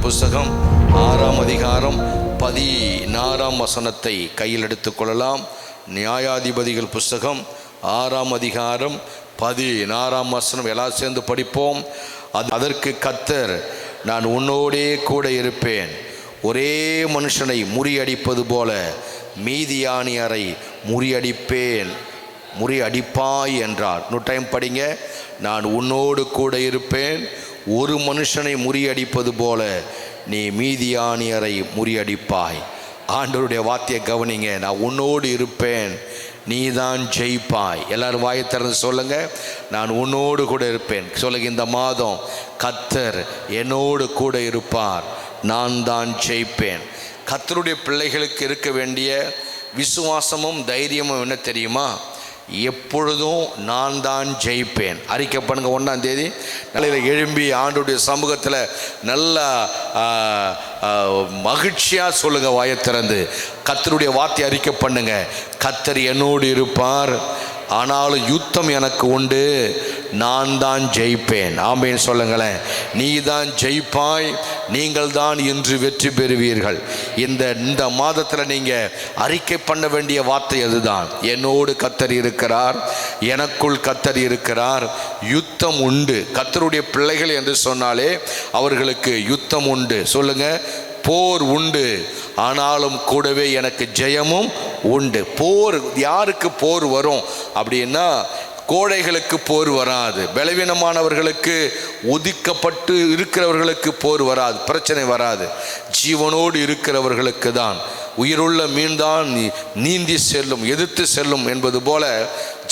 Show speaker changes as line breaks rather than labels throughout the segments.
புஸ்தகம் 6ஆம் அதிகாரம் 16ஆம் வசனத்தை கையில் எடுத்துக்கொள்ளலாம். நியாயாதிபதிகள் புஸ்தகம் 6ஆம் அதிகாரம் 16ஆம் வசனம் எல்லாம் சேர்ந்து படிப்போம். அதற்கு கர்த்தர், நான் உன்னோடே கூட இருப்பேன், ஒரே மனுஷனை முறியடிப்பது போல மீதியானியரை முறியடிப்பாய் என்றார். இன்னொரு டைம் படிங்க. நான் உன்னோடு கூட இருப்பேன், ஒரு மனுஷனை முறியடிப்பது போல நீ மீதியானியரை முறியடிப்பாய். ஆண்டவருடைய வார்த்தையை கவனிங்க. நான் உன்னோடு இருப்பேன், நீ தான் ஜெயிப்பாய். எல்லாரும் வாயை திறந்து சொல்லுங்க, நான் உன்னோடு கூட இருப்பேன். சொல்லுங்க, இந்த மாதம் கர்த்தர் என்னோடு கூட இருப்பார், நான் தான் ஜெயிப்பேன். கர்த்தருடைய பிள்ளைகளுக்கு இருக்க வேண்டிய விசுவாசமும் தைரியமும் என்ன தெரியுமா? எப்பொழுதும் நான் தான் ஜெயிப்பேன். அறிக்கை பண்ணுங்க. 1ஆம் தேதி நாளையில் எழும்பி ஆண்டவருடைய சமூகத்தில் நல்லா மகிழ்ச்சியாக சொல்லுங்க, வாயை திறந்து கர்த்தருடைய வார்த்தை அறிக்கை பண்ணுங்க. கர்த்தர் என்னோடு இருப்பார், ஆனாலும் யுத்தம் எனக்கு உண்டு, நான் தான் ஜெயிப்பேன். ஆமேன் சொல்லுங்களேன். நீ தான் ஜெயிப்பாய், நீங்கள் தான் இன்று வெற்றி பெறுவீர்கள். இந்த மாதத்தில் நீங்கள் அறிக்கை பண்ண வேண்டிய வார்த்தை அதுதான். என்னோடு கர்த்தர் இருக்கிறார், எனக்குள் கர்த்தர் இருக்கிறார், யுத்தம் உண்டு. கர்த்தருடைய பிள்ளைகள் என்று சொன்னாலே அவர்களுக்கு யுத்தம் உண்டு. சொல்லுங்க, போர் உண்டு, ஆனாலும் கூடவே எனக்கு ஜெயமும் உண்டு. போர் யாருக்கு போர் வரும் அப்படின்னா, கோழைகளுக்கு போர் வராது, பலவீனமானவர்களுக்கு, ஒதுக்கப்பட்டு இருக்கிறவர்களுக்கு போர் வராது, பிரச்சனை வராது. ஜீவனோடு இருக்கிறவர்களுக்கு தான், உயிருள்ள மீன் தான் நீந்தி செல்லும், எதிர்த்து செல்லும் என்பது போல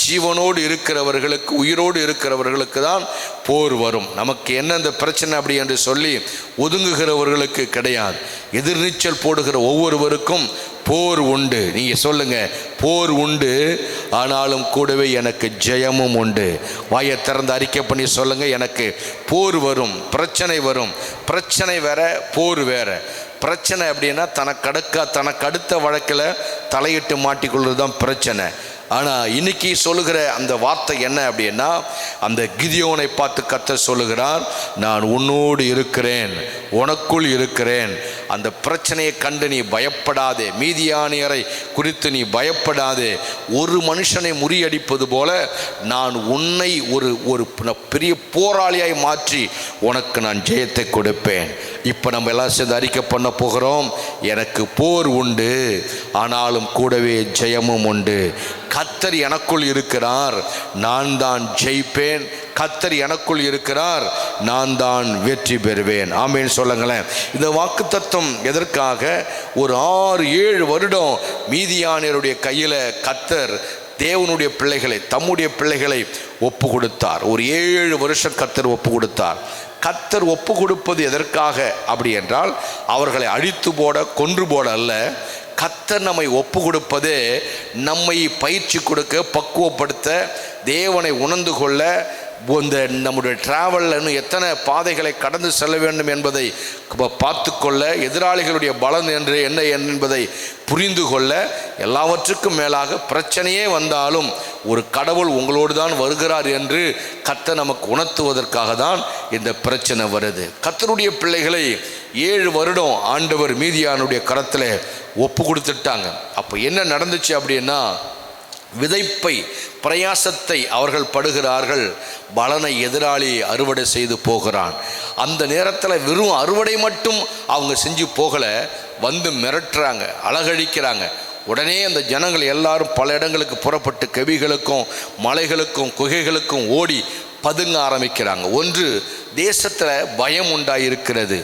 ஜீவனோடு இருக்கிறவர்களுக்கு, உயிரோடு இருக்கிறவர்களுக்கு தான் போர் வரும். நமக்கு என்ன இந்த பிரச்சனை அப்படி என்று சொல்லி ஒதுங்குகிறவர்களுக்கு கிடையாது. எதிர்நீச்சல் போடுகிற ஒவ்வொருவருக்கும் போர் உண்டு. நீங்கள் சொல்லுங்க, போர் உண்டு, ஆனாலும் கூடவே எனக்கு ஜெயமும் உண்டு. வாயை திறந்து அறிக்கை பண்ணி சொல்லுங்க, எனக்கு போர் வரும், பிரச்சனை வரும். பிரச்சனை வேற, போர் வேற. பிரச்சனை அப்படின்னா தனக்கு அடுத்த வழக்கில் தலையிட்டு மாட்டிக்கொள்வது தான் பிரச்சனை. ஆனால் இன்னைக்கு சொல்லுகிற அந்த வார்த்தை என்ன அப்படின்னா, அந்த கிதியோனை பார்த்து கர்த்தர் சொல்லுகிறார், நான் உன்னோடு இருக்கிறேன், உனக்குள் இருக்கிறேன். அந்த பிரச்சனையை கண்டு நீ பயப்படாதே, மீதியானியரை குறித்து நீ பயப்படாதே. ஒரு மனுஷனை முறியடிப்பது போல நான் உன்னை ஒரு பெரிய போராளியாய் மாற்றி உனக்கு நான் ஜெயத்தை கொடுப்பேன். இப்போ நம்ம எல்லாம் சேர்ந்து அறிக்கை பண்ண போகிறோம். எனக்கு போர் உண்டு, ஆனாலும் கூடவே ஜெயமும் உண்டு. கர்த்தர் எனக்குள் இருக்கிறார், நான் தான் ஜெயிப்பேன். கர்த்தர் எனக்குள் இருக்கிறார், நான் தான் வெற்றி பெறுவேன். ஆமேன் சொல்லுங்களேன். இந்த வாக்குத்தத்தம் எதற்காக? ஒரு 6-7 வருடம் மீதியானியருடைய கையில் கர்த்தர் தேவனுடைய பிள்ளைகளை, தம்முடைய பிள்ளைகளை ஒப்பு கொடுத்தார். ஒரு 7 வருஷம் கர்த்தர் ஒப்பு கொடுத்தார். கர்த்தர் ஒப்பு கொடுப்பது எதற்காக அப்படி என்றால், அவர்களை அழித்து போட, கொன்று போட அல்ல. கர்த்தர் நம்மை ஒப்பு கொடுப்பதே நம்மை பயிற்சி கொடுக்க, பக்குவப்படுத்த, தேவனை உணர்ந்து கொள்ள, இந்த நம்முடைய டிராவலில் இன்னும் எத்தனை பாதைகளை கடந்து செல்ல வேண்டும் என்பதை பார்த்து கொள்ள, எதிராளிகளுடைய பலன் என்று என்ன என்பதை புரிந்து கொள்ள, எல்லாவற்றுக்கும் மேலாக பிரச்சனையே வந்தாலும் ஒரு கடவுள் உங்களோடு தான் வருகிறார் என்று கர்த்தர் நமக்கு உணர்த்துவதற்காக தான் இந்த பிரச்சனை வருது. கர்த்தருடைய பிள்ளைகளை 7 வருடம் ஆண்டவர் மீதியானுடைய கரத்தில் ஒப்பு கொடுத்துட்டாங்க. அப்போ என்ன நடந்துச்சு அப்படின்னா, விதைப்பை, பிரயாசத்தை அவர்கள் படுகிறார்கள், பலனை எதிராளி அறுவடை செய்து போகிறான். அந்த நேரத்தில் வெறும் அறுவடை மட்டும் அவங்க செஞ்சு போகலை, வந்து மிரட்டுறாங்க, அழகழிக்கிறாங்க. உடனே அந்த ஜனங்கள் எல்லாரும் பல இடங்களுக்கு புறப்பட்டு கெபிகளுக்கும் மலைகளுக்கும் குகைகளுக்கும் ஓடி பதுங்க ஆரம்பிக்கிறாங்க. ஒன்று, தேசத்தில் பயம் உண்டாயிருக்கிறது.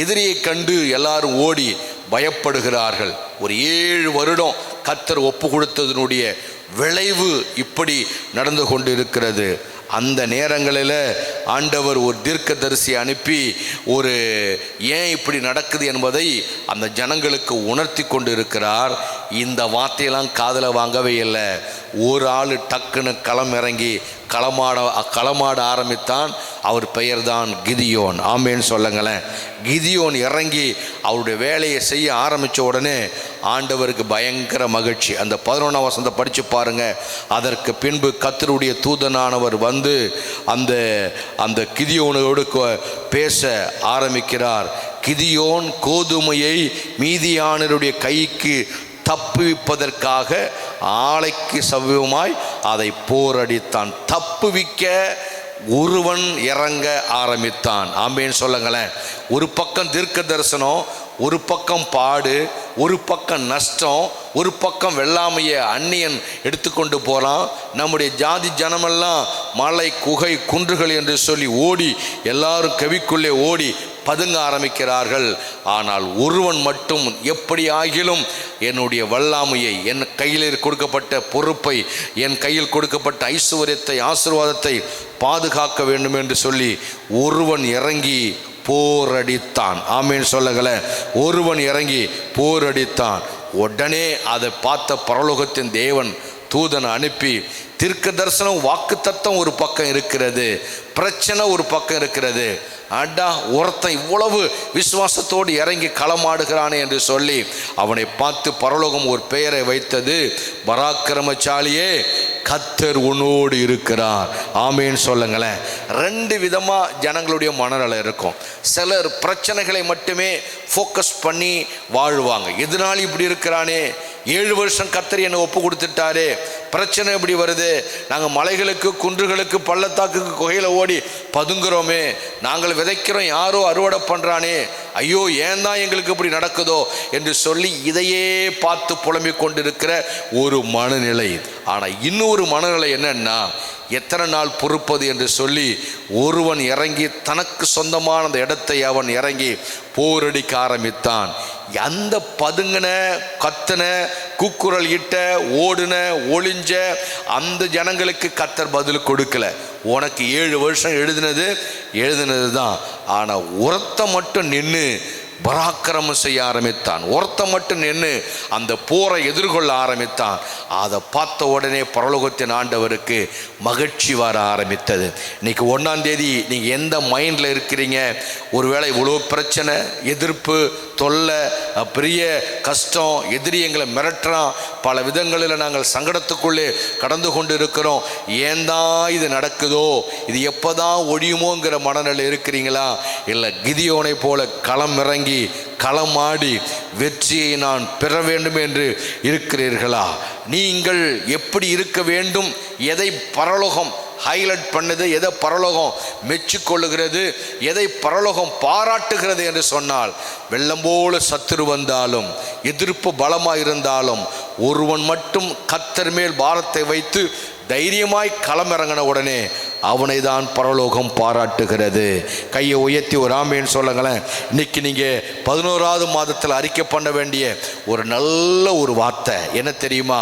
எதிரியை கண்டு எல்லாரும் ஓடி பயப்படுகிறார்கள். ஒரு 7 வருடம் கர்த்தர் ஒப்பு கொடுத்ததனுடைய விளைவு இப்படி நடந்து கொண்டு இருக்கிறது. அந்த நேரங்களில் ஆண்டவர் ஒரு தீர்க்கதரிசி அனுப்பி ஏன் இப்படி நடக்குது என்பதை அந்த ஜனங்களுக்கு உணர்த்தி கொண்டு இருக்கிறார். இந்த வார்த்தையெல்லாம் காதில் வாங்கவே இல்லை. ஒரு ஆள் டக்குன்னு களம் இறங்கி களமாட ஆரம்பித்தான். அவர் பெயர் தான் கிதியோன். ஆமேன்னு சொல்லுங்களேன். கிதியோன் இறங்கி அவருடைய வேலையை செய்ய ஆரம்பித்த உடனே ஆண்டவருக்கு பயங்கர மகிழ்ச்சி. அந்த 11ஆம் வசனத்தை படித்து பாருங்க. அதற்கு பின்பு கர்த்தருடைய தூதனானவர் வந்து அந்த கிதியோனோடு பேச ஆரம்பிக்கிறார். கிதியோன் கோதுமையை மீதியானருடைய கைக்கு தப்புவிப்பதற்காக ஆலைக்கு சமீபமாய் அதை போரடித்தான். தப்புவிக்க ஒருவன் இறங்க ஆரம்பித்தான். ஆமேன்னு சொல்லுங்களேன். ஒரு பக்கம் தீர்க்க தரிசனம், ஒரு பக்கம் பாடு, ஒரு பக்கம் நஷ்டம், ஒரு பக்கம் வெள்ளாமையை அந்நியன் எடுத்துக்கொண்டு போகிறான். நம்முடைய ஜாதி ஜனமெல்லாம் மலை குகை குன்றுகள் என்று சொல்லி ஓடி எல்லாரும் கவிக்குள்ளே ஓடி பதுங்க ஆரம்பிக்கிறார்கள். ஆனால் ஒருவன் மட்டும் எப்படி ஆகிலும் என்னுடைய வல்லாமையை, என் கையில் கொடுக்கப்பட்ட பொறுப்பை, என் கையில் கொடுக்கப்பட்ட ஐஸ்வர்யத்தை, ஆசீர்வாதத்தை பாதுகாக்க வேண்டும் என்று சொல்லி ஒருவன் இறங்கி போரடித்தான். ஆமேன்னு சொல்லுங்களேன். ஒருவன் இறங்கி போரடித்தான். உடனே அதை பார்த்த பரலோகத்தின் தேவன் தூதனை அனுப்பி, தீர்க்க தரிசனம் வாக்கு தத்தம் ஒரு பக்கம் இருக்கிறது, பிரச்சனை ஒரு பக்கம் இருக்கிறது. அடா, ஒருத்தன் இவ்வளவு விசுவாசத்தோடு இறங்கி களமாடுகிறானே என்று சொல்லி அவனை பார்த்து பரலோகம் ஒரு பெயரை வைத்தது, பராக்கிரமசாலியே, கர்த்தர் உன்னோடு இருக்கிறார். ஆமேன்னு சொல்லுங்களேன். ரெண்டு விதமாக ஜனங்களுடைய மனநலம் இருக்கும். சிலர் பிரச்சனைகளை மட்டுமே ஃபோக்கஸ் பண்ணி வாழ்வாங்க. எதனால இப்படி இருக்கிறானே, 7 வருஷம் கர்த்தர் என்னை ஒப்பு கொடுத்துட்டாரு, பிரச்சனை எப்படி வருது, நாங்கள் மலைகளுக்கு குன்றுகளுக்கு பள்ளத்தாக்குக்கு குகையில் ஓடி பதுங்குறோமே, நாங்கள் விதைக்கிறோம் யாரோ அறுவடை பண்ணுறானே, ஐயோ ஏன் தான் எங்களுக்கு இப்படி நடக்குதோ என்று சொல்லி இதையே பார்த்து புலம்பிக் கொண்டிருக்கிற ஒரு மனநிலை. ஆனால் இன்னொரு மனநிலை என்னன்னா, எத்தனை நாள் பொறுப்பது என்று சொல்லி ஒருவன் இறங்கி தனக்கு சொந்தமான அந்த இடத்தை அவன் இறங்கி போரடிக்க ஆரம்பித்தான். அந்த பதுங்கின, கத்தன, கூக்குரல் இட்ட, ஓடுன, ஒளிஞ்ச அந்த ஜனங்களுக்கு கர்த்தர் பதில் கொடுக்கல. உனக்கு 7 வருஷம் எழுதினது தான். ஆனால் ஒருத்த மட்டும் நின்று பராக்கிரமம் செய்ய ஆரம்பித்தான். ஒருத்த மட்டும் நின்று அந்த போரை எதிர்கொள்ள ஆரம்பித்தான். அதை பார்த்த உடனே பரலோகத்தின் ஆண்டவருக்கு மகிழ்ச்சி வர ஆரம்பித்தது. இன்னைக்கு 1ஆம் தேதி நீங்கள் எந்த மைண்டில் இருக்கிறீங்க? ஒருவேளை இவ்வளோ பிரச்சனை, எதிர்ப்பு, தொல்லை, பெரிய கஷ்டம், எதிரி எங்களை மிரட்டுறான், பல விதங்களில் நாங்கள் சங்கடத்துக்குள்ளே கடந்து கொண்டு இருக்கிறோம், ஏன் தான் இது நடக்குதோ, இது எப்போ தான் ஒழியுமோங்கிற மனநிலை இருக்கிறீங்களா? இல்லை கிதியோனை போல களம் இறங்கி களமாடி வெற்றியை நான் பெற வேண்டும் என்று இருக்கிறீர்களா? நீங்கள் எப்படி இருக்க வேண்டும், எதை பரலோகம் ஹைலைட் பண்ணுது, எதை பரலோகம் மெச்சிக்கொள்ளுகிறது, எதை பரலோகம் பாராட்டுகிறது என்று சொன்னால், வெள்ளம் போல சத்துரு வந்தாலும், எதிர்ப்பு பலமாக இருந்தாலும், ஒருவன் மட்டும் கர்த்தர் மேல் பாரத்தை வைத்து தைரியமாய் களமிறங்கின உடனே அவனை தான் பரலோகம் பாராட்டுகிறது. கையை உயர்த்தி ஒரு ஆமேன்னு சொல்லுங்களேன். இன்னைக்கு நீங்கள் 11ஆவது மாதத்தில் அறிக்கை பண்ண வேண்டிய ஒரு நல்ல ஒரு வார்த்தை என்ன தெரியுமா?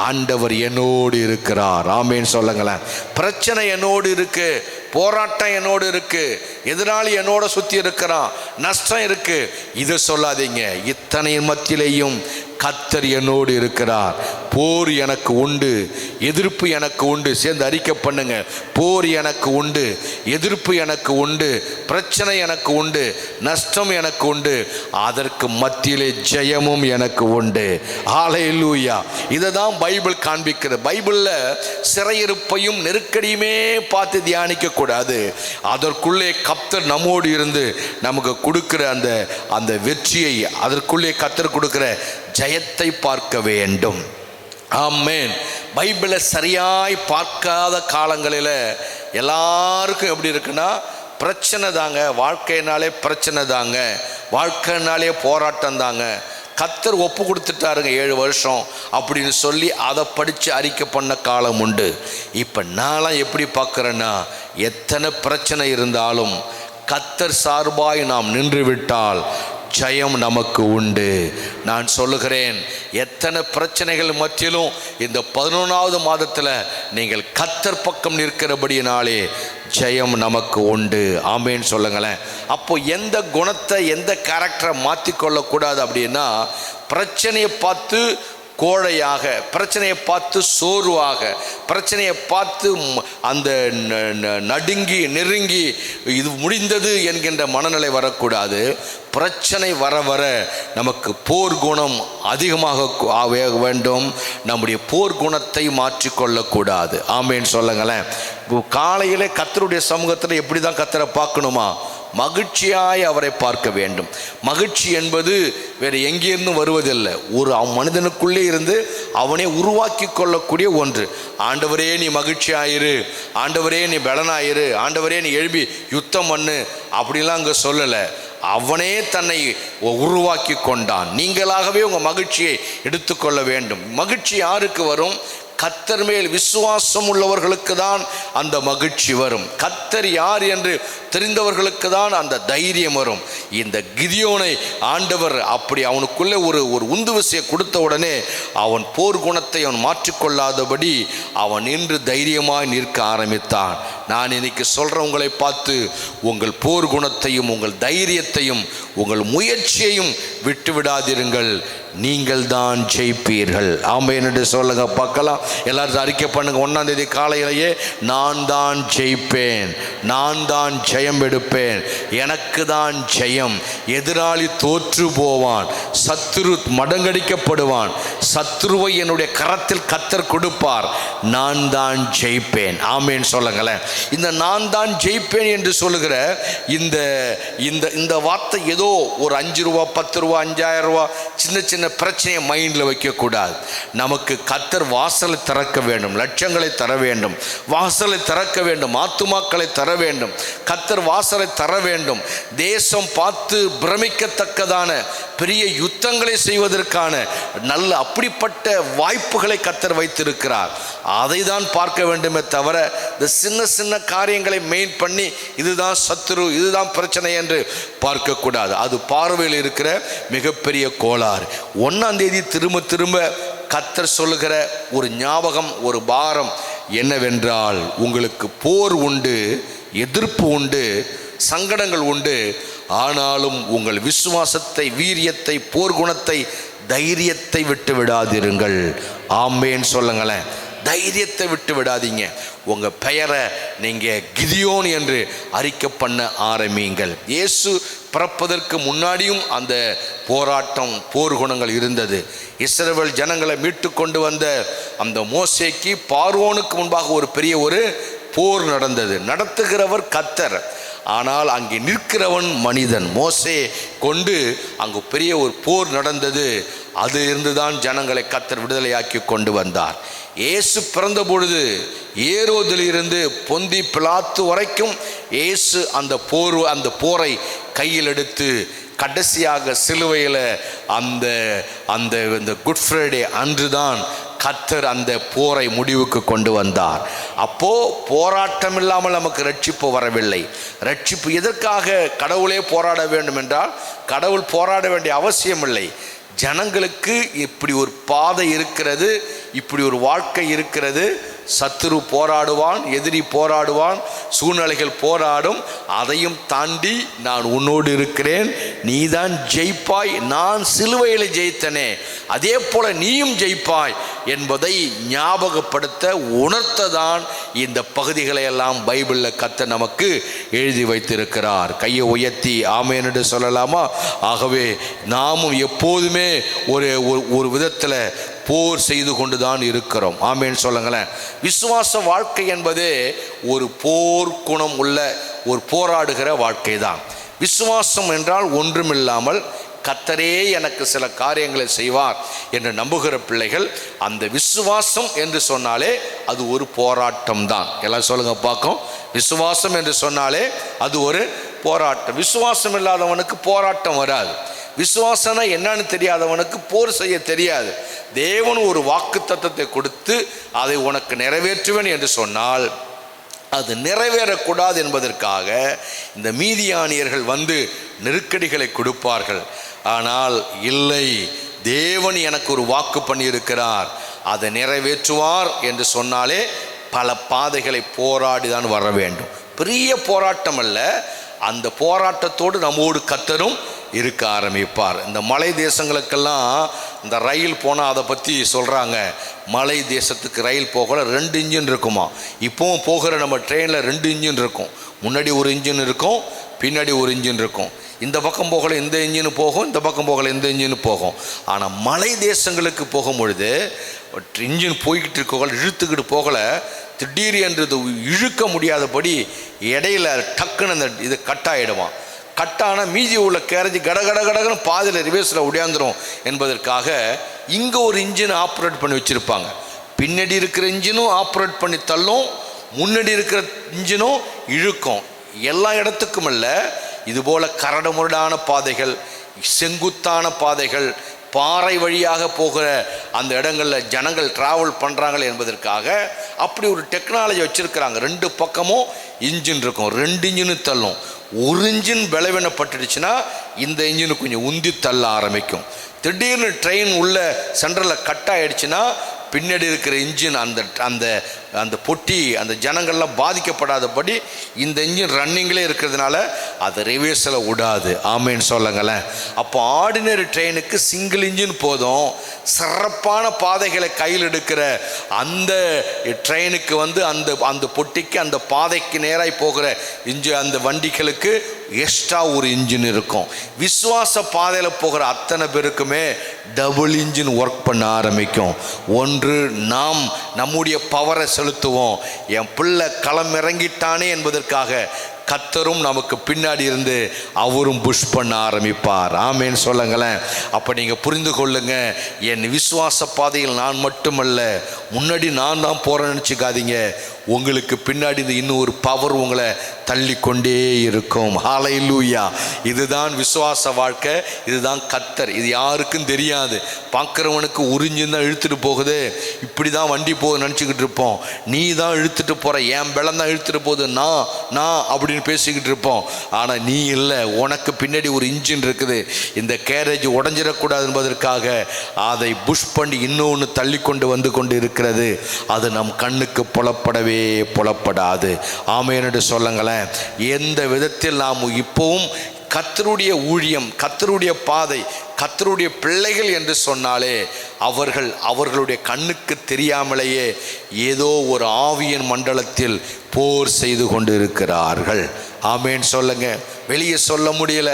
ஆண்டவர் என்னோடு இருக்கிறார். ஆமேன்னு சொல்லுங்களேன். பிரச்சனை என்னோடு இருக்கு, போராட்டம் என்னோடு இருக்கு, எதிராளி என்னோட சுற்றி இருக்கிறான், நஷ்டம் இருக்கு, இதை சொல்லாதீங்க. இத்தனை மத்தியிலையும் கர்த்தர் என்னோடு இருக்கிறார். போர் எனக்கு உண்டு, எதிர்ப்பு எனக்கு உண்டு. சேர்ந்து அறிக்கை பண்ணுங்க. போர் எனக்கு உண்டு, எதிர்ப்பு எனக்கு உண்டு, பிரச்சனை எனக்கு உண்டு, நஷ்டம் எனக்கு உண்டு, அதற்கு மத்தியிலே ஜெயமும் எனக்கு உண்டு. ஹல்லேலூயா. இதை தான் பைபிள் காண்பிக்கிறது. பைபிளில் சிறையிருப்பையும் நெருக்கடியுமே பார்த்து தியானிக்க கூடாது. அதற்குள்ளே கர்த்தர் நம்மோடு இருந்து நமக்கு கொடுக்கிற அந்த வெற்றியை, அதற்குள்ளே கர்த்தர் கொடுக்கிற ஜெயத்தை பார்க்க வேண்டும். ஆமென். பைபிளை சரியாய் பார்க்காத காலங்களில் எல்லாருக்கும் எப்படி இருக்குன்னா, பிரச்சனை தாங்க, வாழ்க்கையினாலே பிரச்சனை தாங்க, வாழ்க்கைனாலே போராட்டம் தாங்க, கர்த்தர் ஒப்பு கொடுத்துட்டாருங்க 7 வருஷம் அப்படின்னு சொல்லி அதை படித்து அறிக்கை பண்ண காலம் உண்டு. இப்போ நான்லாம் எப்படி பார்க்குறேன்னா, எத்தனை பிரச்சனை இருந்தாலும் கர்த்தர் சார்பாய் நாம் நின்று விட்டால் ஜெயம் நமக்கு உண்டு. நான் சொல்லுகிறேன், எத்தனை பிரச்சனைகள் மத்தியிலும் இந்த 11ஆவது மாதத்தில் நீங்கள் கர்த்தர் பக்கம் நிற்கிறபடியினாலே ஜெயம் நமக்கு உண்டு. ஆமேன்னு சொல்லுங்களேன். அப்போ எந்த குணத்தை, எந்த கேரக்டரை மாற்றிக்கொள்ளக்கூடாது அப்படின்னா, பிரச்சனையை பார்த்து கோழையாக, பிரச்சனையை பார்த்து சோர்வாக, பிரச்சனையை பார்த்து அந்த நடுங்கி நெருங்கி இது முடிந்தது என்கின்ற மனநிலை வரக்கூடாது. பிரச்சனை வர வர நமக்கு போர் குணம் அதிகமாக வேண்டும். நம்முடைய போர் குணத்தை மாற்றிக்கொள்ளக்கூடாது. ஆமேன்னு சொல்லுங்களேன். காலையில் கர்த்தருடைய சமூகத்தில் எப்படி தான் கர்த்தரை பார்க்கணுமா? மகிழ்ச்சியாய் அவரை பார்க்க வேண்டும். மகிழ்ச்சி என்பது வேறு எங்கேருந்து வருவதில்லை, ஒரு மனிதனுக்குள்ளே இருந்து அவனை உருவாக்கி கொள்ளக்கூடிய ஒன்று. ஆண்டவரே நீ மகிழ்ச்சியாயிரு, ஆண்டவரே நீ பலனாயிரு, ஆண்டவரே நீ எழுப்பி யுத்தம் பண்ணு அப்படிலாம் அங்கே சொல்லலை. அவனே தன்னை உருவாக்கி கொண்டான். நீங்களாகவே உங்கள் மகிழ்ச்சியை எடுத்துக்கொள்ள வேண்டும். மகிழ்ச்சி யாருக்கு வரும்? கர்த்தர் மேல் விசுவாசம் உள்ளவர்களுக்கு தான் அந்த மகிழ்ச்சி வரும். கர்த்தர் யார் என்று தெரிந்தவர்களுக்கு தான் அந்த தைரியம் வரும். இந்த கிதியோனை ஆண்டவர் அப்படி அவனுக்குள்ளே ஒரு உந்து விசையை கொடுத்த உடனே அவன் போர் குணத்தை அவன் மாற்றிக்கொள்ளாதபடி அவன் நின்று தைரியமாய் நிற்க ஆரம்பித்தான். நான் இன்னைக்கு சொல்கிறேன், உங்களை பார்த்து உங்கள் போர் குணத்தையும் உங்கள் தைரியத்தையும் உங்கள் முயற்சியையும் விட்டு விடாதிருங்கள், நீங்கள் தான் ஜெயிப்பீர்கள். ஆமென் என்று சொல்லுங்க பார்க்கலாம். எல்லாரும் அறிக்கை பண்ணுங்க. 1ஆம் தேதி காலையிலேயே நான் தான் ஜெயிப்பேன், நான் தான் ஜெயம் எடுப்பேன், எனக்கு தான் ஜெயம். எதிராளி தோற்று போவான், சத்துரு மடங்கடிக்கப்படுவான், சத்துருவை என்னுடைய கரத்தில் கர்த்தர் கொடுப்பார், நான் தான் ஜெயிப்பேன். ஆமென் சொல்லுங்களேன். இந்த நான் தான் ஜெயிப்பேன் என்று சொல்லுகிற இந்த வார்த்தை ஏதோ ஒரு 5 ரூபா 10 ரூபா 5000 ரூபா சின்ன சின்ன பிரச்சனையை மைண்டில் வைக்கக்கூடாது. நமக்கு கர்த்தர் வாசலை திறக்க வேண்டும், லட்சங்களை தர வேண்டும், வாசலை திறக்க வேண்டும், ஆத்துமாக்களை தர வேண்டும், கர்த்தர் வாசலை தர வேண்டும். தேசம் பார்த்து பிரமிக்கத்தக்கதான பெரிய யுத்தங்களை செய்வதற்கான நல்ல அப்படிப்பட்ட வாய்ப்புகளை கர்த்தர் வைத்திருக்கிறார். அதை தான் பார்க்க வேண்டுமே தவிர இந்த சின்ன சின்ன காரியங்களை மெயின் பண்ணி இதுதான் சத்துரு, இதுதான் பிரச்சனை என்று பார்க்கக்கூடாது. அது பார்வையில் இருக்கிற மிகப்பெரிய கோளாறு. 1ஆம் தேதி திரும்ப திரும்ப கர்த்தர் சொல்லுகிற ஒரு ஞாபகம், ஒரு பாரம் என்னவென்றால், உங்களுக்கு போர் உண்டு, எதிர்ப்பு உண்டு, சங்கடங்கள் உண்டு. ஆனாலும் உங்கள் விசுவாசத்தை, வீரியத்தை, போர்க்குணத்தை, தைரியத்தை விட்டு விடாதிருங்கள். ஆமென் சொல்லுங்களேன். தைரியத்தை விட்டு விடாதீங்க. உங்கள் பெயரை நீங்கள் கிதியோன் என்று அறிக்கை பண்ண ஆரம்பியுங்கள். இயேசு பிறப்பதற்கு முன்னாடியும் அந்த போராட்டம், போர்க்குணங்கள் இருந்தது. இஸ்ரவேல் ஜனங்களை மீட்டு கொண்டு வந்த அந்த மோசேக்கு பார்வோனுக்கு முன்பாக ஒரு பெரிய போர் நடந்தது. நடத்துகிறவர் கர்த்தர், ஆனால் அங்கே நிற்கிறவன் மனிதன். மோசே கொண்டு அங்கு பெரிய ஒரு போர் நடந்தது. அது இருந்துதான் ஜனங்களை கர்த்தர் விடுதலையாக்கி கொண்டு வந்தார். இயேசு பிறந்த பொழுது ஏரோதிலிருந்து பொந்தி பிலாத்து வரைக்கும் இயேசு அந்த போரை கையில் எடுத்து கடைசியாக சிலுவையில் அந்த குட் ஃப்ரைடே அன்றுதான் கர்த்தர் அந்த போரை முடிவுக்கு கொண்டு வந்தார். அப்போ போராட்டம் இல்லாமல் நமக்கு ரட்சிப்பு வரவில்லை. ரட்சிப்பு எதற்காக? கடவுளே போராட வேண்டும் என்றால் கடவுள் போராட வேண்டிய அவசியம் இல்லை. ஜனங்களுக்கு இப்படி ஒரு பாதை இருக்கிறது, இப்படி ஒரு வாழ்க்கை இருக்கிறது. சத்துரு போராடுவான், எதிரி போராடுவான், சூழ்நிலைகள் போராடும். அதையும் தாண்டி நான் உன்னோடு இருக்கிறேன், நீதான் ஜெயிப்பாய், நான் சிலுவையில் ஜெயித்தனே அதே போல நீயும் ஜெயிப்பாய் என்பதை ஞாபகப்படுத்த, உணர்த்ததான் இந்த பகுதிகளை எல்லாம் பைபிளில் கர்த்தர் நமக்கு எழுதி வைத்திருக்கிறார். கையை உயர்த்தி ஆமென் என்று சொல்லலாமா? ஆகவே நாமும் எப்போதுமே ஒரு விதத்தில் போர் செய்து கொண்டு தான் இருக்கிறோம். ஆமென் சொல்லுங்களேன். விசுவாச வாழ்க்கை என்பதே ஒரு போர் குணம் உள்ள ஒரு போராடுகிற வாழ்க்கை தான். விசுவாசம் என்றால் ஒன்றுமில்லாமல் கர்த்தரே எனக்கு சில காரியங்களை செய்வார் என்று நம்புகிற பிள்ளைகள், அந்த விசுவாசம் என்று சொன்னாலே அது ஒரு போராட்டம் தான். எல்லாம் சொல்லுங்க பார்க்கும். விசுவாசம் என்று சொன்னாலே அது ஒரு போராட்டம். விசுவாசம் இல்லாதவனுக்கு போராட்டம் வராது. விசுவாசம்னா என்னன்னு தெரியாதவனுக்கு போர் செய்ய தெரியாது. தேவன் ஒரு வாக்குத்தத்தத்தை கொடுத்து அதை உனக்கு நிறைவேற்றுவேன் என்று சொன்னால் அது நிறைவேறக்கூடாது என்பதற்காக இந்த மீதியானியர்கள் வந்து நெருக்கடிகளை கொடுப்பார்கள். ஆனால் இல்லை, தேவன் எனக்கு ஒரு வாக்கு பண்ணியிருக்கிறார், அதை நிறைவேற்றுவார் என்று சொன்னாலே பல பாதைகளை போராடி தான் வர வேண்டும். பெரிய போராட்டம் அல்ல, அந்த போராட்டத்தோடு நம்மோடு கர்த்தரும் இருக்க ஆரம்பிப்பார். இந்த மலை தேசங்களுக்கெல்லாம் இந்த ரயில் போனால் அதை பற்றி சொல்கிறாங்க. மலை தேசத்துக்கு ரயில் போகல 2 இன்ஜின் இருக்குமா. இப்போவும் போகிற நம்ம ட்ரெயினில் 2 இன்ஜின் இருக்கும். முன்னாடி ஒரு இன்ஜின் இருக்கும், பின்னாடி ஒரு இன்ஜின் இருக்கும். இந்த பக்கம் போகல இந்த இன்ஜின் போகும், இந்த பக்கம் போகல இந்த இன்ஜின் போகும். ஆனால் மலை தேசங்களுக்கு போகும் பொழுது இன்ஜின் போய்கிட்டு இருக்கோம், இழுத்துக்கிட்டு போகலை, திடீர் என்று இழுக்க முடியாதபடி இடையில டக்குன்னு அந்த இது கட் ஆகிடுவான். கட்டான மீதி உள்ள கேரேஜ் கடகடன்னு பாதியில் ரிவர்ஸில் உடையாந்துரும் என்பதற்காக இங்கே ஒரு இன்ஜினை ஆப்ரேட் பண்ணி வச்சுருப்பாங்க. பின்னாடி இருக்கிற இன்ஜினும் ஆப்ரேட் பண்ணி தள்ளும், முன்னாடி இருக்கிற இன்ஜினும் இழுக்கும். எல்லா இடத்துக்கும் இல்லை, இதுபோல் கரடு முரடான பாதைகள், செங்குத்தான பாதைகள், பாறை வழியாக போகிற அந்த இடங்களில் ஜனங்கள் ட்ராவல் பண்ணுறாங்க என்பதற்காக அப்படி ஒரு டெக்னாலஜி வச்சுருக்கிறாங்க. 2 பக்கமும் இன்ஜின் இருக்கும், 2 இன்ஜினும் தள்ளும். ஒரு இன்ஜின் பலவீனப்பட்டுடுச்சுன்னா இந்த இன்ஜினு கொஞ்சம் உந்தி தள்ள ஆரம்பிக்கும். திடீர்னு ட்ரெயின் உள்ள சென்டரில் கட் ஆகிடுச்சுன்னா பின்னாடி இருக்கிற இன்ஜின் அந்த அந்த அந்த பொட்டி அந்த ஜனங்கள்லாம் பாதிக்கப்படாதபடி இந்த இன்ஜின் ரன்னிங்லேயே இருக்கிறதுனால அதை ரிவர்ஸில் விடாது. ஆமேன்னு சொல்லுங்களேன். அப்போ ஆர்டினரி ட்ரெயினுக்கு சிங்கிள் இன்ஜின் போதும். சிறப்பான பாதைகளை கையில் எடுக்கிற அந்த ட்ரெயினுக்கு அந்த அந்த பொட்டிக்கு அந்த பாதைக்கு நேராக போகிற அந்த வண்டிகளுக்கு எக்ஸ்ட்ரா ஒரு இன்ஜின் இருக்கும். விசுவாச பாதையில் போகிற அத்தனை பேருக்குமே டபுள் இன்ஜின் ஒர்க் பண்ண ஆரம்பிக்கும். ஒன்று, நாம் நம்முடைய பவரை செலுத்துவோம். என் பிள்ளை களம் இறங்கிட்டானே என்பதற்காக கர்த்தரும் நமக்கு பின்னாடி இருந்து அவரும் புஷ் பண்ண ஆரம்பிப்பார். ஆமேன்னு சொல்லுங்களேன். அப்போ நீங்கள் புரிந்து கொள்ளுங்க, என் விசுவாச பாதையில் நான் மட்டுமல்ல, முன்னாடி நான் தான் போகிறேன்னு நினச்சிக்காதீங்க. உங்களுக்கு பின்னாடி இன்னும் ஒரு பவர் உங்களை தள்ளிக்கொண்டே இருக்கும். ஹல்லேலூயா. இதுதான் விசுவாச வாழ்க்கை, இதுதான் கர்த்தர். இது யாருக்கும் தெரியாது. பார்க்குறவனுக்கு உறிஞ்சின்னு தான் இழுத்துட்டு போகுது, இப்படி தான் வண்டி போகுது நினச்சிக்கிட்டு இருப்போம். நீ தான் இழுத்துட்டு போகிற, என் பலம் தான் இழுத்துட்டு போகுது, நான் அப்படின்னு பேசிக்கிட்டு இருப்போம். ஆனால் நீ இல்லை, உனக்கு பின்னாடி ஒரு இன்ஜின் இருக்குது. இந்த கேரேஜ் உடஞ்சிடக்கூடாது என்பதற்காக அதை புஷ் பண்ணி இன்னொன்று தள்ளி கொண்டு கொண்டு இருக்கிறது. அது நம் கண்ணுக்கு புலப்படாது. ஆமென்னு சொல்லுங்களேன். எந்த விதத்தில் நாம் இப்பவும் கர்த்தருடைய ஊழியம், கர்த்தருடைய பாதை, கர்த்தருடைய பிள்ளைகள் என்று சொன்னாலே அவர்களுடைய கண்ணுக்கு தெரியாமலேயே ஏதோ ஒரு ஆவியின் மண்டலத்தில் போர் செய்து கொண்டு இருக்கிறார்கள். ஆமேன்னு சொல்லுங்க. வெளியே சொல்ல முடியல,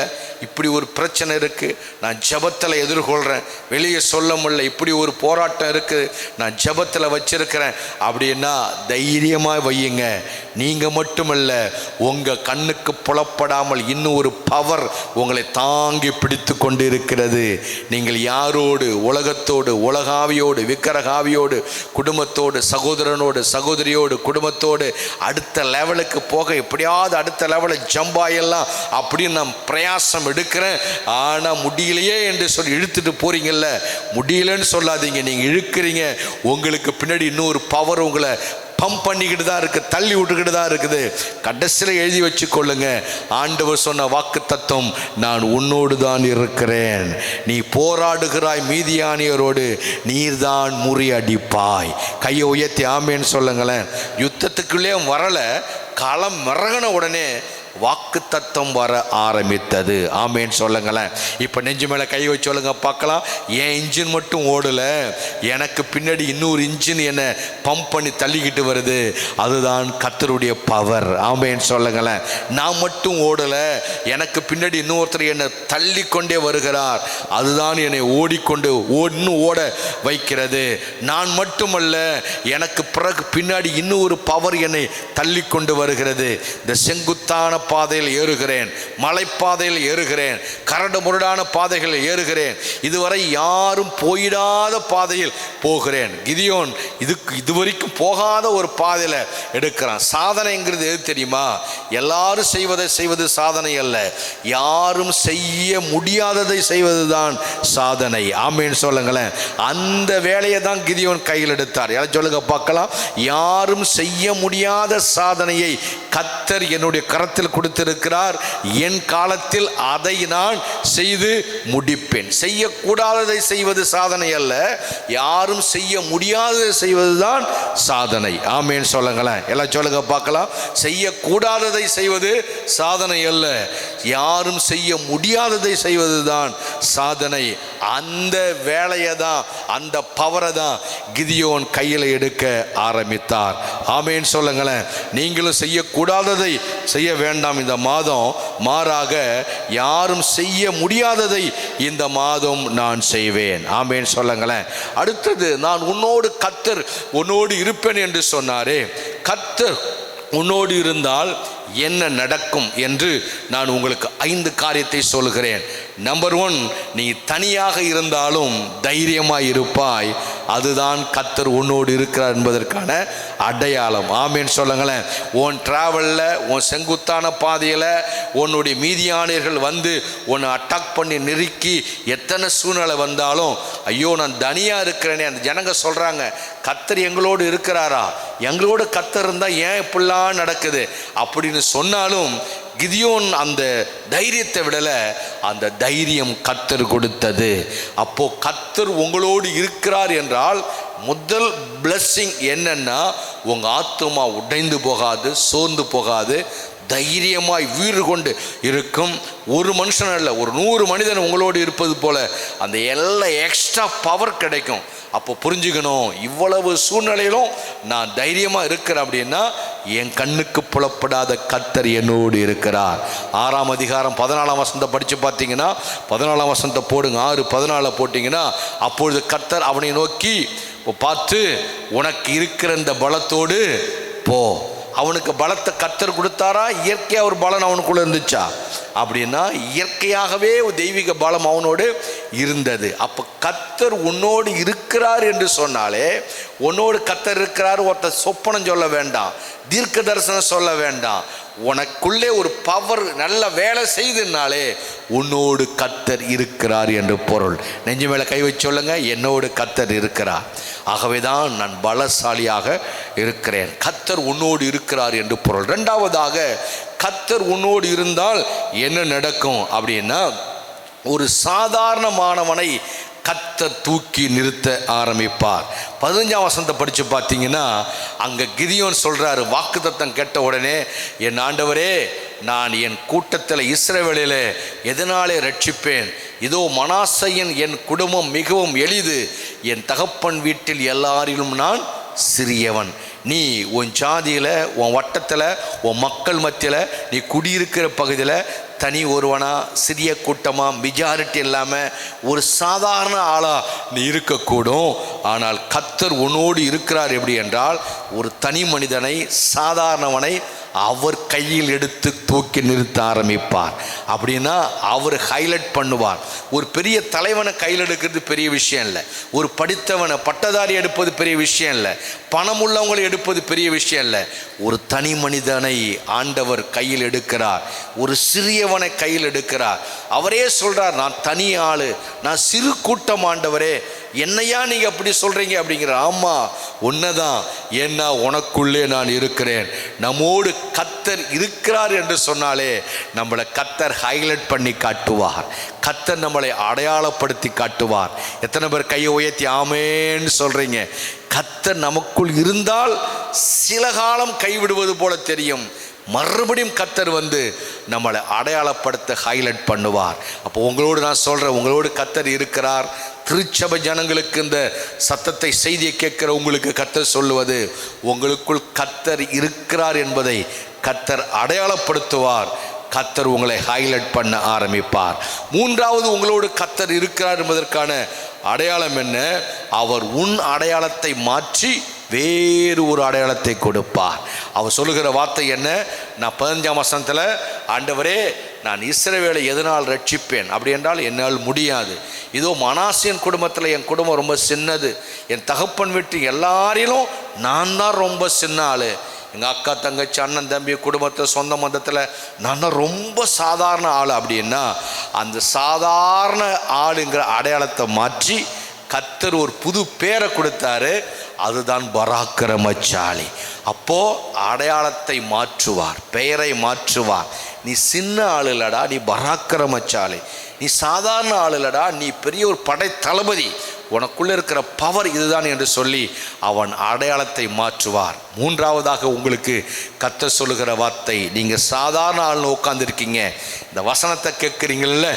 இப்படி ஒரு பிரச்சனை இருக்குது, நான் ஜெபத்தில் எதிர்கொள்கிறேன். வெளியே சொல்ல முடியல, இப்படி ஒரு போராட்டம் இருக்குது, நான் ஜெபத்தில் வச்சிருக்கிறேன் அப்படின்னா தைரியமாக வையுங்க. நீங்கள் மட்டுமல்ல, உங்கள் கண்ணுக்கு புலப்படாமல் இன்னும் ஒரு பவர் உங்களை தாங்கி பிடித்து கொண்டு இருக்கிறது. நீங்கள் யாரோடு, உலகத்தோடு, உலகாவியோடு, விக்கிரகாவியோடு, குடும்பத்தோடு, சகோதரனோடு, சகோதரியோடு, குடும்பத்தோடு அடுத்த லெவலுக்கு போக, எப்படியாவது அடுத்த லெவலில் ஜம்பாயெல்லாம் அப்படின்னு நான் பிரயாசம் எடுக்கிறேன், ஆனால் முடியலையே என்று சொல்லி இழுத்துட்டு போறீங்கல்ல. முடியலன்னு சொல்லாதீங்க, நீங்கள் இழுக்கிறீங்க. உங்களுக்கு பின்னாடி இன்னொரு பவர் உங்களை பம்ப் பண்ணிக்கிட்டு தான் இருக்குது, தள்ளி விட்டுக்கிட்டு தான் இருக்குது. கடைசியில் எழுதி வச்சு கொள்ளுங்க, ஆண்டவர் சொன்ன வாக்கு தத்துவம், நான் உன்னோடு தான் இருக்கிறேன். நீ போராடுகிறாய் மீதியானியரோடு, நீர்தான் முறியடிப்பாய். கையை உயர்த்தி ஆமேன்னு சொல்லுங்களேன். யுத்தத்துக்குள்ளே வரலை, களம் மிரகின உடனே வாக்கு தத்துவம் வர ஆரம்பித்தது. ஆமேன்னு சொல்லுங்களேன். இப்போ நெஞ்சு மேலே கை வச்சு சொல்லுங்க பார்க்கலாம். என் இன்ஜின் மட்டும் ஓடலை, எனக்கு பின்னாடி இன்னொரு இன்ஜின் என்னை பம்ப் பண்ணி தள்ளிக்கிட்டு வருது. அதுதான் கர்த்தருடைய பவர். ஆமேன்னு சொல்லுங்களேன். நான் மட்டும் ஓடலை, எனக்கு பின்னாடி இன்னொருத்தர் என்னை தள்ளி கொண்டே வருகிறார். அதுதான் என்னை இன்னும் ஓட வைக்கிறது. நான் மட்டுமல்ல, எனக்கு பின்னாடி இன்னும் ஒரு பவர் என்னை தள்ளி கொண்டு வருகிறது. இந்த செங்குத்தான பாதையில் ஏறுகிறேன், மலைப்பாதையில் ஏறுகிறேன், கரடு முரடான பாதைகளில் ஏறுகிறேன், இதுவரை யாரும் போயிடாத பாதையில் போகிறேன். கிதியோன் இதுவரைக்கும் போகாத ஒரு பாதையில் எடுக்கிறான். சாதனைங்கிறது எது தெரியுமா? எல்லாரும் செய்வது சாதனை அல்ல, யாரும் செய்ய முடியாததை செய்வது தான் சாதனை. ஆமேன்னு சொல்லுங்களேன். அந்த வேலையை தான் கிதியோன் கையில் எடுத்தார். யாரும் சொல்லுங்க பார்க்கலாம். யாரும் செய்ய முடியாத சாதனையை கர்த்தர் என்னுடைய கரத்தில் கொடுத்திருக்கிறார். என் காலத்தில் அதை நான் செய்து முடிப்பேன். செய்யக்கூடாததை செய்வது சாதனை அல்ல, யாரும் செய்ய முடியாததை செய்வதுதான் சாதனை. ஆமேன்னு சொல்லுங்களேன். எல்லாம் சொல்லுங்க பார்க்கலாம். செய்யக்கூடாததை செய்வது சாதனை அல்ல, யாரும் செய்ய முடியாததை செய்வதுதான் சாதனை. அந்த வேலையை தான், அந்த பவரை தான் கிதியோன் கையில் எடுக்க ஆரம்பித்தார். ஆமேன்னு சொல்லுங்களேன். நீங்களும் செய்யக்கூடாததை செய்ய வேண்டாம் இந்த மாதம், மாறாக யாரும் செய்ய முடியாததை இந்த மாதம் நான் செய்வேன். ஆமேன்னு சொல்லுங்களேன். அடுத்தது, நான் கர்த்தர் உன்னோடு இருப்பேன் என்று சொன்னாரே. கர்த்தர் உன்னோடு இருந்தால் என்ன நடக்கும் என்று நான் உங்களுக்கு 5 காரியத்தை சொல்கிறேன். நம்பர் 1, நீ தனியாக இருந்தாலும் தைரியமாய் இருப்பாய். அதுதான் கர்த்தர் உன்னோடு இருக்கிறார் என்பதற்கான அடையாளம். ஆமேன் சொல்லுங்களேன். உன் டிராவலில், உன் செங்குத்தான பாதையில் உன்னுடைய மீதியானியர்கள் வந்து உன்னை அட்டாக் பண்ணி நெருக்கி எத்தனை சூழ்நிலை வந்தாலும், ஐயோ நான் தனியாக இருக்கிறேனே, அந்த ஜனங்க சொல்கிறாங்க கர்த்தர் எங்களோடு இருக்கிறாரா, எங்களோடு கர்த்தர் இருந்தால் ஏன் இப்படிலாம் நடக்குது அப்படின்னு சொன்னாலும் கிதியோன் அந்த தைரியத்தை விடல, அந்த தைரியம் கர்த்தர் கொடுத்தது. அப்போ கர்த்தர் உங்களோடு இருக்கிறார் என்றால் முதல் பிளஸ்ஸிங் என்னன்னா, உங்க ஆத்துமா உடைந்து போகாது, சோர்ந்து போகாது, தைரியமாய் வீறு கொண்டு இருக்கும். ஒரு மனுஷன் அல்ல, ஒரு 100 மனிதன் உங்களோடு இருப்பது போல அந்த எல்லா எக்ஸ்ட்ரா பவர் கிடைக்கும். அப்போ புரிஞ்சுக்கணும், இவ்வளவு சூழ்நிலையிலும் நான் தைரியமாக இருக்கிறேன் அப்படின்னா என் கண்ணுக்கு புலப்படாத கர்த்தர் என்னோடு இருக்கிறார். 6ஆம் அதிகாரம் 14ஆம் வசனத்தை படித்து பார்த்தீங்கன்னா, 14ஆம் வசனத்தை போடுங்க, 6:14 போட்டிங்கன்னா, அப்பொழுது கர்த்தர் அவனை நோக்கி பார்த்து, உனக்கு இருக்கிற இந்த பலத்தோடு போ. அவனுக்கு பலத்தை கர்த்தர் கொடுத்தாரா, இயற்கையாக ஒரு பலன் அவனுக்குள்ளே இருந்துச்சா அப்படின்னா இயற்கையாகவே ஒரு தெய்வீக பலம் அவனோடு இருந்தது. அப்போ கர்த்தர் உன்னோடு இருக்கிறார் என்று சொன்னாலே, உன்னோடு கர்த்தர் இருக்கிறார் ஒருத்தர் சொப்பனம் சொல்ல வேண்டாம், தீர்க்க தரிசனம் சொல்ல வேண்டாம், உனக்குள்ளே ஒரு பவர் நல்ல வேலை செய்துனாலே உன்னோடு கர்த்தர் இருக்கிறார் என்று பொருள். நெஞ்சு மேலே கை வச்சு சொல்லுங்க, என்னோடு கர்த்தர் இருக்கிறார், ஆகவேதான் நான் பலசாலியாக இருக்கிறேன். கர்த்தர் உன்னோடு இருக்கிறார் என்று பொருள். 2வதாக, கர்த்தர் உன்னோடு இருந்தால் என்ன நடக்கும் அப்படின்னா, ஒரு சாதாரணமானவனை கர்த்தர் தூக்கி நிறுத்த ஆரம்பிப்பார். 15ஆம் வசனத்தை படித்து பார்த்தீங்கன்னா, அங்கே கிதியோன் சொல்கிறாரு, வாக்குத்தத்தம் கேட்ட உடனே, என் ஆண்டவரே, நான் என் கூட்டத்தில் இஸ்ரவேலில் எதனாலே ரட்சிப்பேன்? இதோ மனாசையின் என் குடும்பம் மிகவும் எளிது, என் தகப்பன் வீட்டில் எல்லாரிலும் நான் சிறியவன். நீ உன் ஜாதியில், உன் வட்டத்தில், உன் மக்கள் மத்தியில், நீ குடியிருக்கிற பகுதியில் தனி ஒருவனா, சிறிய கூட்டமாக, மெஜாரிட்டி இல்லாமல் ஒரு சாதாரண ஆளாக நீ இருக்கக்கூடும். ஆனால் கர்த்தர் உன்னோடு இருக்கிறார். எப்படி என்றால், ஒரு தனி மனிதனை, சாதாரணவனை அவர் கையில் எடுத்து தூக்கி நிறுத்த ஆரம்பிப்பார். அப்படின்னா அவர் ஹைலைட் பண்ணுவார். ஒரு பெரிய தலைவனை கையில் எடுக்கிறது பெரிய விஷயம் இல்லை, ஒரு படித்தவனை, பட்டதாரி எடுப்பது பெரிய விஷயம் இல்லை, பணம் உள்ளவங்களை எடுப்பது பெரிய விஷயம் இல்லை. ஒரு தனி மனிதனை ஆண்டவர் கையில் எடுக்கிறார், ஒரு சிறியவனை கையில் எடுக்கிறார். அவரே சொல்றார், நான் தனி ஆளு, நான் சிறு கூட்டம், ஆண்டவரே என்னையா நீங்க அப்படி சொல்றீங்க அப்படிங்கிற. ஆமா உன்னதான், ஏன்னா உனக்குள்ளே நான் இருக்கிறேன். நம்மோடு கர்த்தர் இருக்கிறார் என்று சொன்னாலே நம்மளை கர்த்தர் ஹைலைட் பண்ணி காட்டுவார், கர்த்தர் நம்மளை அடையாளப்படுத்தி காட்டுவார். எத்தனை பேர் கையை உயர்த்தி ஆமேன்னு சொல்றீங்க? கர்த்தர் நமக்குள் இருந்தால் சில காலம் கைவிடுவது போல தெரியும், மறுபடியும் கர்த்தர் வந்து நம்மளை அடையாளப்படுத்த ஹைலைட் பண்ணுவார். அப்போ உங்களோடு நான் சொல்கிறேன், உங்களோடு கர்த்தர் இருக்கிறார். திருச்சபை ஜனங்களுக்கு இந்த சத்தத்தை, செய்தியை கேட்கிற உங்களுக்கு கர்த்தர் சொல்லுவது, உங்களுக்குள் கர்த்தர் இருக்கிறார் என்பதை கர்த்தர் அடையாளப்படுத்துவார். கர்த்தர் உங்களை ஹைலைட் பண்ண ஆரம்பிப்பார். 3வது, உங்களோடு கர்த்தர் இருக்கிறார் என்பதற்கான அடையாளம் என்ன? அவர் உன் அடையாளத்தை மாற்றி வேறு ஒரு அடையாளத்தை கொடுப்பார். அவர் சொல்லுகிற வார்த்தை என்ன? நான் 15ஆம் வசனத்தில், ஆண்டவரே, நான் இஸ்ரவேலை எதனால் ரட்சிப்பேன்? அப்படி என்றால் என்னால் முடியாது. இதோ மனாசேயின் குடும்பத்தில் என் குடும்பம் ரொம்ப சின்னது, என் தகப்பன் வீட்டு எல்லாரிலும் நான் தான் ரொம்ப சின்ன ஆள், எங்கள் அக்கா தங்கச்சி அண்ணன் தம்பி குடும்பத்தில் சொந்த மதத்தில் நான் தான் ரொம்ப சாதாரண ஆள். அப்படின்னா அந்த சாதாரண ஆளுங்கிற அடையாளத்தை மாற்றி கர்த்தர் ஒரு புது பேரை கொடுத்தாரு, அதுதான் பராக்கிரமசாலி. அப்போ அடையாளத்தை மாற்றுவார், பெயரை மாற்றுவார். நீ சின்ன ஆள் இல்லடா, நீ பராக்கிரமசாலி, நீ சாதாரண ஆள் இல்லடா, நீ பெரிய ஒரு படை தளபதி, உனக்குள்ளே இருக்கிற பவர் இதுதான் என்று சொல்லி அவன் அடையாளத்தை மாற்றுவார். 3வதாக உங்களுக்கு கர்த்தர் சொல்லுகிற வார்த்தை, நீங்கள் சாதாரண ஆள் உட்கார்ந்துருக்கீங்க, இந்த வசனத்தை கேட்குறீங்கள,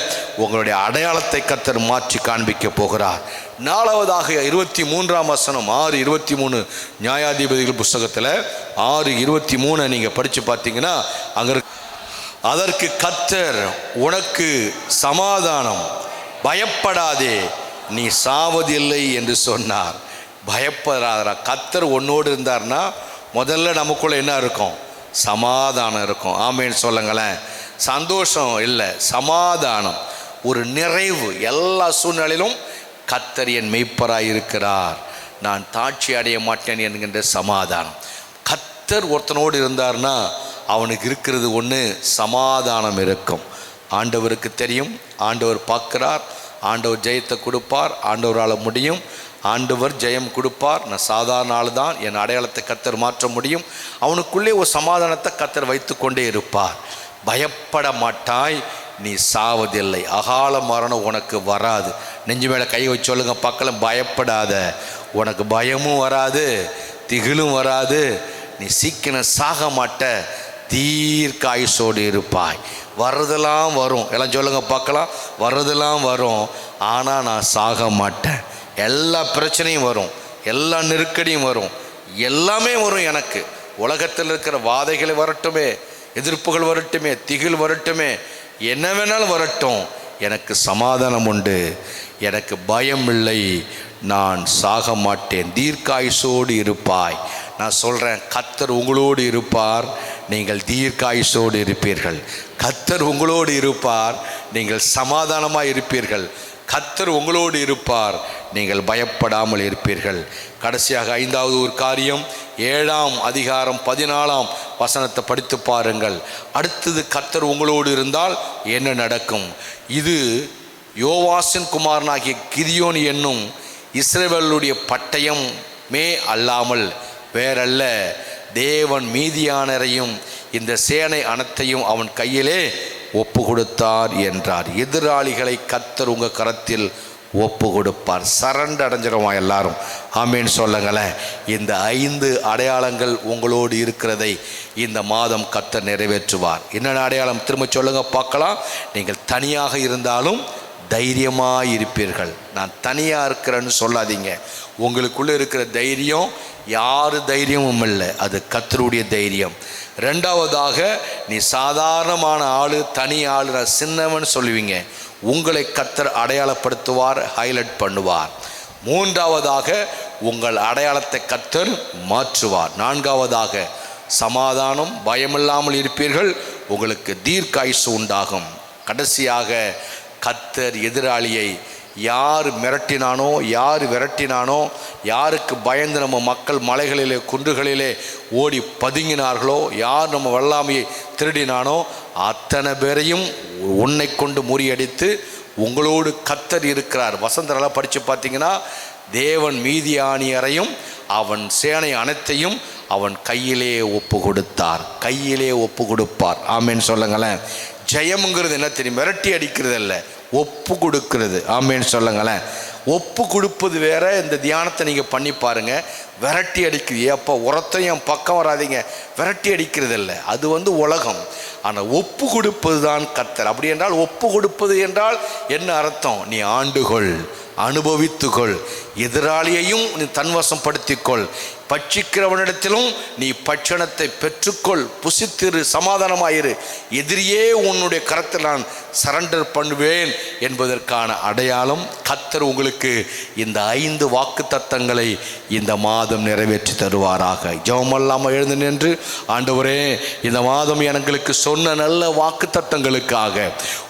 உங்களுடைய அடையாளத்தை கர்த்தர் மாற்றி காண்பிக்க போகிறார். 4வதாக 23ஆம் வசனம், 6:23 நியாயாதிபதிகள் புஸ்தகத்தில் 6:23 நீங்கள் படித்து பார்த்தீங்கன்னா, அங்கே அதற்கு கர்த்தர், உனக்கு சமாதானம், பயப்படாதே, நீ சாவதில்லை என்று சொன்னார். பயப்படாதா. கர்த்தர் உன்னோடு இருந்தார்னா முதல்ல நமக்குள்ள என்ன இருக்கும்? சமாதானம் இருக்கும். ஆமேன்னு சொல்லுங்களேன். சந்தோஷம் இல்லை, சமாதானம், ஒரு நிறைவு. எல்லா சூழ்நிலையிலும் கர்த்தர் என் மெய்ப்பராய் இருக்கிறார், நான் தாட்சி அடைய மாட்டேன் என்கின்ற சமாதானம். கர்த்தர் ஒருத்தனோடு இருந்தார்னா அவனுக்கு இருக்கிறது ஒன்று, சமாதானம் இருக்கும். ஆண்டவருக்கு தெரியும், ஆண்டவர் பார்க்கிறார், ஆண்டவர் ஜெயத்தை கொடுப்பார், ஆண்டவரால் முடியும், ஆண்டவர் ஜெயம் கொடுப்பார். நான் சாதாரண ஆள் தான், என் அடையாளத்தை கர்த்தர் மாற்ற முடியும். அவனுக்குள்ளே ஒரு சமாதானத்தை கர்த்தர் வைத்து கொண்டே இருப்பார். பயப்பட மாட்டாய், நீ சாவதில்லை, அகால மரணம் உனக்கு வராது. நெஞ்சு மேலே கை வச்சு சொல்லுங்க பார்க்கலாம், பயப்படாத, உனக்கு பயமும் வராது, திகிலும் வராது, நீ சீக்கிரம் சாக மாட்ட, தீர்க்காயுசோடு இருப்பாய். வர்றதெல்லாம் வரும், எல்லாம் சொல்லுங்க பார்க்கலாம், வர்றதெல்லாம் வரும், ஆனால் நான் சாக மாட்டேன். எல்லா பிரச்சனையும் வரும், எல்லா நெருக்கடியும் வரும், எல்லாமே வரும். எனக்கு உலகத்தில் இருக்கிற வாதைகள் வரட்டுமே, எதிர்ப்புகள் வரட்டுமே, திகில் வரட்டுமே, என்ன வேணாலும் வரட்டும், எனக்கு சமாதானம் உண்டு, எனக்கு பயம் இல்லை, நான் சாக மாட்டேன், தீர்க்காயுசோடு இருப்பாய். நான் சொல்கிறேன், கர்த்தர் உங்களோடு இருப்பார், நீங்கள் தீர்க்காயுசோடு இருப்பீர்கள். கர்த்தர் உங்களோடு இருப்பார், நீங்கள் சமாதானமாக இருப்பீர்கள். கர்த்தர் உங்களோடு இருப்பார், நீங்கள் பயப்படாமல் இருப்பீர்கள். கடைசியாக 5வது ஒரு காரியம், 7ஆம் அதிகாரம் 14ஆம் வசனத்தை படித்து பாருங்கள். அடுத்தது, கர்த்தர் உங்களோடு இருந்தால் என்ன நடக்கும்? இது யோவாசின் குமாரனாகிய கிதியோன் என்னும் இஸ்ரவேலுடைய பட்டயமே அல்லாமல் வேறல்ல, தேவன் மீதியானரையும் இந்த சேனை அனைத்தையும் அவன் கையிலே ஒப்பு கொடுத்தார் என்றார். எதிராளிகளை கர்த்தர் உங்கள் கரத்தில் ஒப்பு கொடுப்பார். சரண்டு அடைஞ்சிருவா எல்லாரும். ஆமேன்னு சொல்லுங்களேன். இந்த 5 அடையாளங்கள் உங்களோடு இருக்கிறதை இந்த மாதம் கர்த்தர் நிறைவேற்றுவார். என்னென்ன அடையாளம் திரும்ப சொல்லுங்க பார்க்கலாம். நீங்கள் தனியாக இருந்தாலும் தைரியமாக இருப்பீர்கள். நான் தனியாக இருக்கிறேன்னு சொல்லாதீங்க. உங்களுக்குள்ளே இருக்கிற தைரியம் யார் தைரியமும் இல்லை, அது கர்த்தருடைய தைரியம். 2வதாக, நீ சாதாரணமான ஆள், தனி ஆள், சின்னவன் சொல்லுவீங்க. உங்களை கர்த்தர் அடையாளப்படுத்துவார், ஹைலைட் பண்ணுவார். 3வதாக, உங்கள் அடையாளத்தை கர்த்தர் மாற்றுவார். 4வதாக, சமாதானம், பயமில்லாமல் இருப்பீர்கள், உங்களுக்கு தீர்க்காயுசு உண்டாகும். கடைசியாக, கர்த்தர் எதிராளியை யார் மிரட்டினானோ, யார் விரட்டினானோ, யாருக்கு பயந்து நம்ம மக்கள் மலைகளிலே குன்றுகளிலே ஓடி பதுங்கினார்களோ, யார் நம்ம வெள்ளாமையை திருடினானோ, அத்தனை பேரையும் உன்னை கொண்டு முறியடித்து உங்களோடு கர்த்தர் இருக்கிறார். வசந்தரெல்லாம் படித்து பார்த்தீங்கன்னா, தேவன் மீதியானியரையும் அவன் சேனை அனைத்தையும் அவன் கையிலே ஒப்பு கொடுத்தார், கையிலே ஒப்பு கொடுப்பார். ஆமேன்னு சொல்லுங்களேன். ஜெயம்ங்கிறது என்ன தெரியும்? மிரட்டி அடிக்கிறது அல்ல, ஒப்பு கொடுக்கிறது. ஆமேன்னு சொல்லுங்களேன். ஒப்பு கொடுப்பது வேற. இந்த தியானத்தை நீங்கள் பண்ணி பாருங்கள். விரட்டி அடிக்குது, அப்போ உரத்தையும் என் பக்கம் வராதிங்க, விரட்டி அடிக்கிறது இல்லை, அது உலகம். ஆனால் ஒப்பு கொடுப்பது தான் கர்த்தர். அப்படி என்றால் ஒப்பு கொடுப்பது என்றால் என்ன அர்த்தம்? நீ ஆண்டுகொள், அனுபவித்துக்கொள், எதிராளியையும் நீ தன்வசப்படுத்திக்கொள், பட்சிக்கிறவனிடத்திலும் நீ பட்சணத்தை பெற்றுக்கொள், புசித்திரு, சமாதானமாயிரு, எதிரியே உன்னுடைய கரத்தில் நான் சரண்டர் பண்ணுவேன் என்பதற்கான அடையாளம் கர்த்தர் உங்களுக்கு இந்த 5 வாக்கு தத்தங்களை இந்த மாதம் நிறைவேற்றி தருவாராக. ஜெபமெல்லாம் எழுந்து நின்று, ஆண்டவரே, இந்த மாதம் எங்களுக்கு சொன்ன நல்ல வாக்கு தத்தங்களுக்காக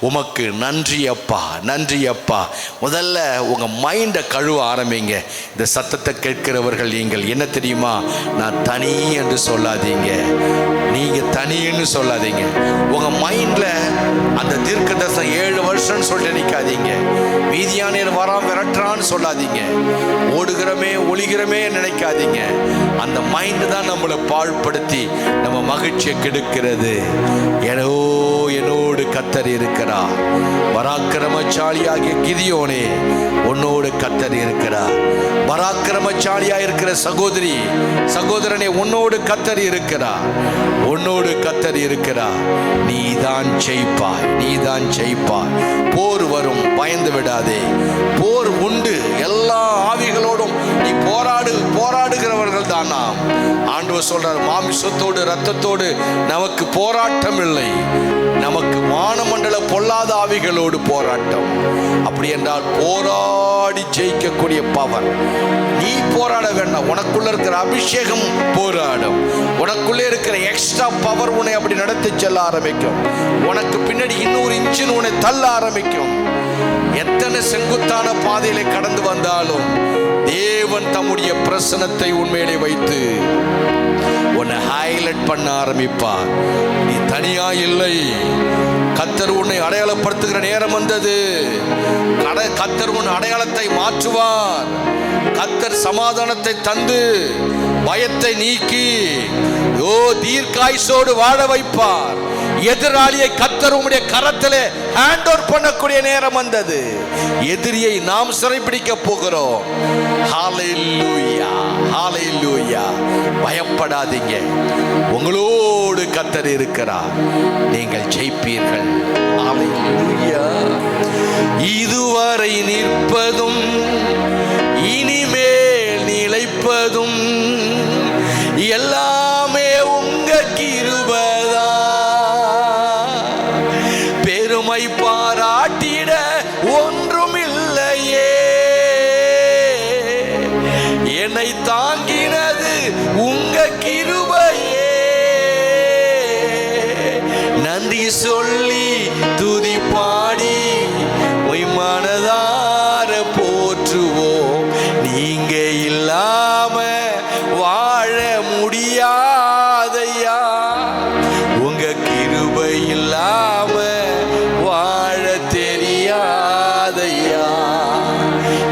உமக்கு நன்றி அப்பா, நன்றி அப்பா. முதல்ல உங்கள் மைண்டை கழுவ ஆரம்பிங்க. இந்த சத்தத்தை கேட்கிறவர்கள் நீங்கள் என்ன தெரியுமா? நான் தனி என்று சொல்லாதீங்க, நீங்கள் தனின்னு சொல்லாதீங்க. உங்கள் மைண்டில் அந்த தீர்க்க தரிசனம் 7 வருஷம்னு சொல்லி நினைக்காதீங்க. மீதியானியர் வரான் விரட்டுறான்னு சொல்லாதீங்க. ஓடுகிறமே ஒளிகிறமே நினைக்காதீங்க. அந்த மைண்டு தான் நம்மளை பாழ்படுத்தி நம்ம மகிழ்ச்சியை கெடுக்கிறது. என்னோடு கர்த்தர் இருக்கிறார். பராக்கிரமசாலியாகிய கிதியோனே, உன்னோடு கர்த்தர் இருக்கிறார். பராக்கிரமசாலியாக இருக்கிற சகோதரி, சகோதரனே, உன்னோடு கர்த்தர் இருக்கிறார். உன்னோடு கர்த்தர் இருக்கிறார். நீதான் ஜெயிப்பாய், நீதான் ஜெயிப்பாய். போர் வரும், பயந்து விடாதே. போர் உண்டு, எல்லா ஆவிகளோடும் நீ போராடுகிறவர்கள் தான் நாம். ஆண்டவர் சொல்றார், மாமிசத்தோடு இரத்தத்தோடு நமக்கு போராட்டம் இல்லை, நமக்கு வானமண்டல பொல்லாத ஆவிகளோடு போராட்டம். அப்படி என்றால் போராடி ஜெயிக்கக்கூடிய பவர். நீ போராட வேண்டாம், உனக்குள்ள இருக்கிற அபிஷேகம் போராடும். உனக்குள்ளே இருக்கிற எக்ஸ்ட்ரா பவர் உன்னை அப்படி நடத்தி செல்ல ஆரம்பிக்கும். உனக்கு பின்னாடி இன்னொரு இன்ச்சின் உன்னை தள்ள ஆரம்பிக்கும். எத்தனை செங்குத்தான பாதையிலே கடந்து வந்தாலும் தேவன் தம்முடைய பிரசனத்தை உண்மையிலே வைத்து உன்னை ஹைலைட் பண்ண ஆரம்பிப்பார். நீ தனியா இல்லை. கர்த்தர் உன்னை அடையாளப்படுத்துகிற நேரம் வந்தது. கர்த்தர் உன் அடையாளத்தை மாற்றுவார். கர்த்தர் சமாதானத்தை தந்து பயத்தை நீக்கி தீர்க்காயுசோடு வாழ வைப்பார். எதிராளியை கர்த்தர் உம்முடைய கரத்திலே ஹேண்ட் ஓவர் பண்ணக்கூடிய நேரம் வந்தது. எதிரியை நாம் சிறைபிடிக்க போகிறோம். ஹல்லேலூயா, ஹல்லேலூயா. பயப்படாதீங்க, உங்களோடு கர்த்தர் இருக்கிறார். நீங்கள் ஜெயிப்பீர்கள். ஹல்லேலூயா. இதுவரை நிற்பதும் இனிமேல் நிலைப்பதும் எல்லாமே உங்க கிருபைதான். பெருமை பாராட்டிட ஒன்றும் இல்லையே, என்னை தாங்கினது உங்க கிருபையே. நன்றி சொல்லி துதி பாடி மனதார போற்றுவோம். நீங்க இல்லாம வாழ முடியாதையா, உங்க கிருபை இல்லாம வாழ தெரியாதையா.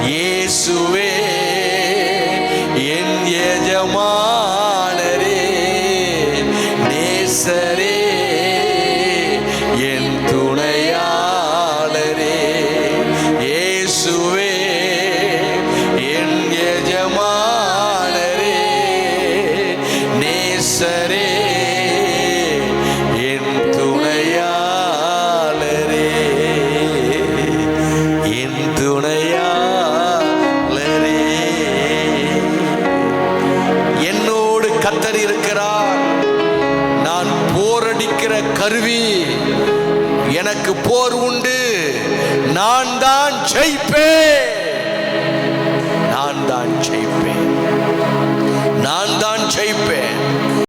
இயேசுவே என் எஜமானரே, நேசரே, என் துணையாளரே. இயேசுவே என் எஜமானரே, நேசரே, என் துணையாளரே, என் துணையாளரே. என்னோடு கர்த்தர் இருக்கிறார். நான் போரடிக்கிற கருவி. எனக்கு போர் உண்டு, நான் தான் ஜெயிப்பேன்.